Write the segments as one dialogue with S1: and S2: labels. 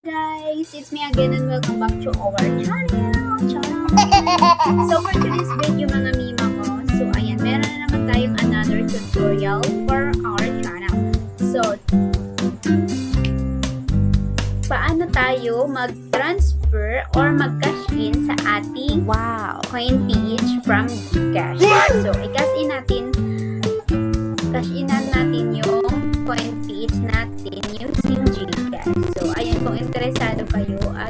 S1: Guys, it's me again and welcome back to our channel. So for today's video mga mima ko, so ayan, meron na naman tayong another tutorial for our channel. So, paano tayo mag-transfer or mag-cash in sa ating CoinPH from Gcash. So, i-cash in natin yung CoinPH natin using Gcash. So, ayan, kung interesado kayo at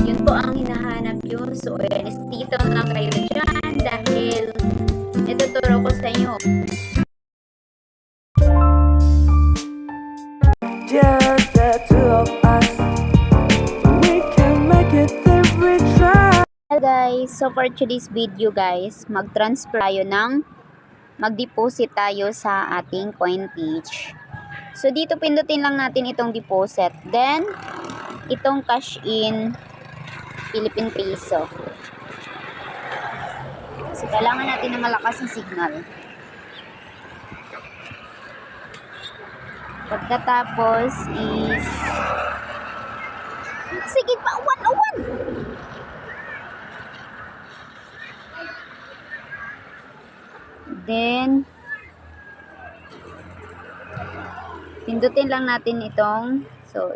S1: yun po ang hinahanap nyo. So, ayan, dito lang kayo dyan dahil ituturo ko sa inyo.
S2: Just the two of us, we can make it if we try.
S1: Hello guys, so for today's video guys, mag-deposit tayo sa ating CoinPH. So, dito pindutin lang natin itong deposit. Then, itong cash in Philippine Peso. So, kailangan natin na malakas ang signal. Pagkatapos is sige pa, 101. Then, pindutin lang natin itong,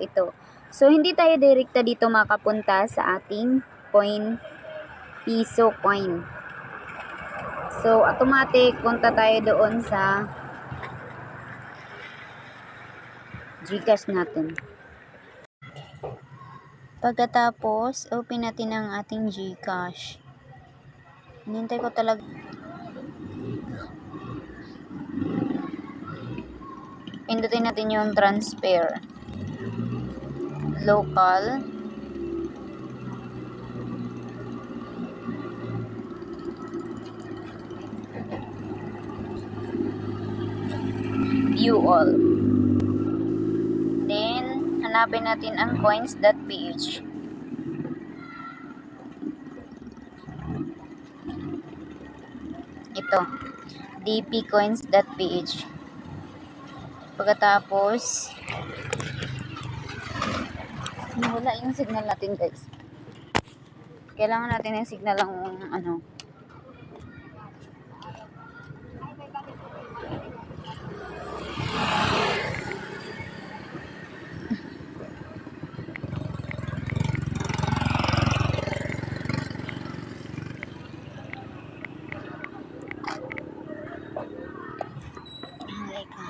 S1: ito. So, hindi tayo direkta dito makapunta sa ating Piso coin. So, automatic, punta tayo doon sa Gcash natin. Pagkatapos, open natin ang ating Gcash. Hinintay ko talaga. Pindutin natin yung transfer. Local. View all. Then, hanapin natin ang coins.ph. Ito. dpcoins.ph. Pagkatapos, wala yung signal natin guys. Kailangan natin yung signal lang ano.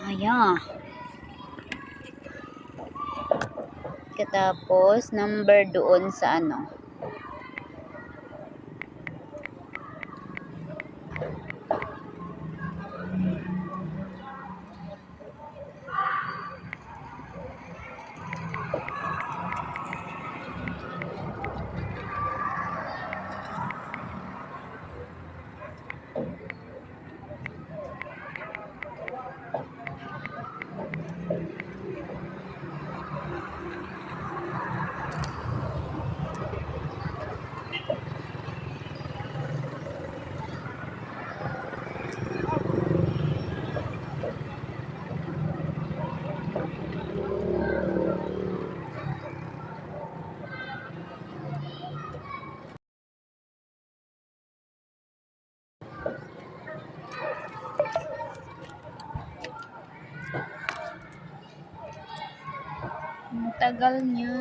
S1: Kaya. Katapos, number doon sa ano. Ang tagal niya.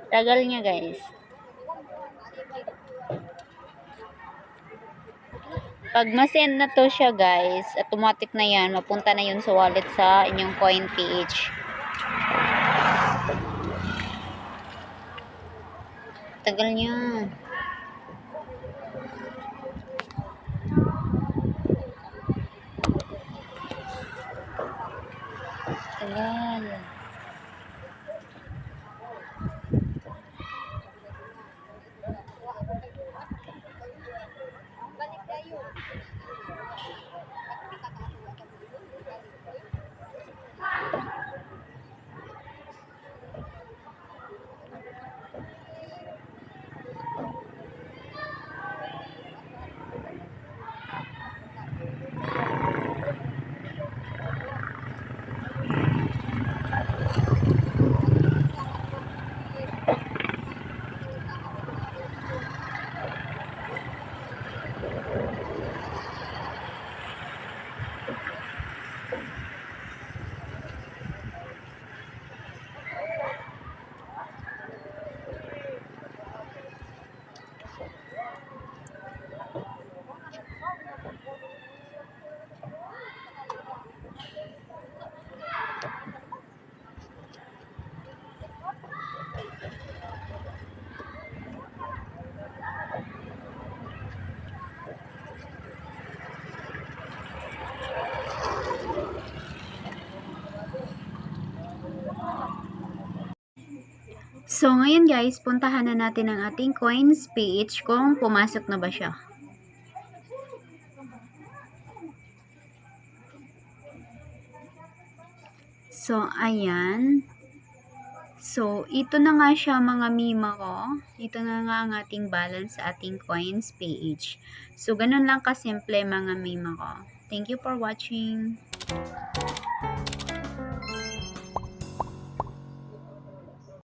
S1: Tagal niya guys. Pag ma-send na to siya guys, automatic na yan. Mapunta na yun sa wallet sa inyong CoinPH. Tagal niya. So, ngayon guys, puntahan na natin ang ating coins page kung pumasok na ba siya. So, ayan. So, ito na nga siya mga mima ko. Ito na nga ang ating balance sa ating coins page. So, ganun lang kasimple mga mima ko. Thank you for watching.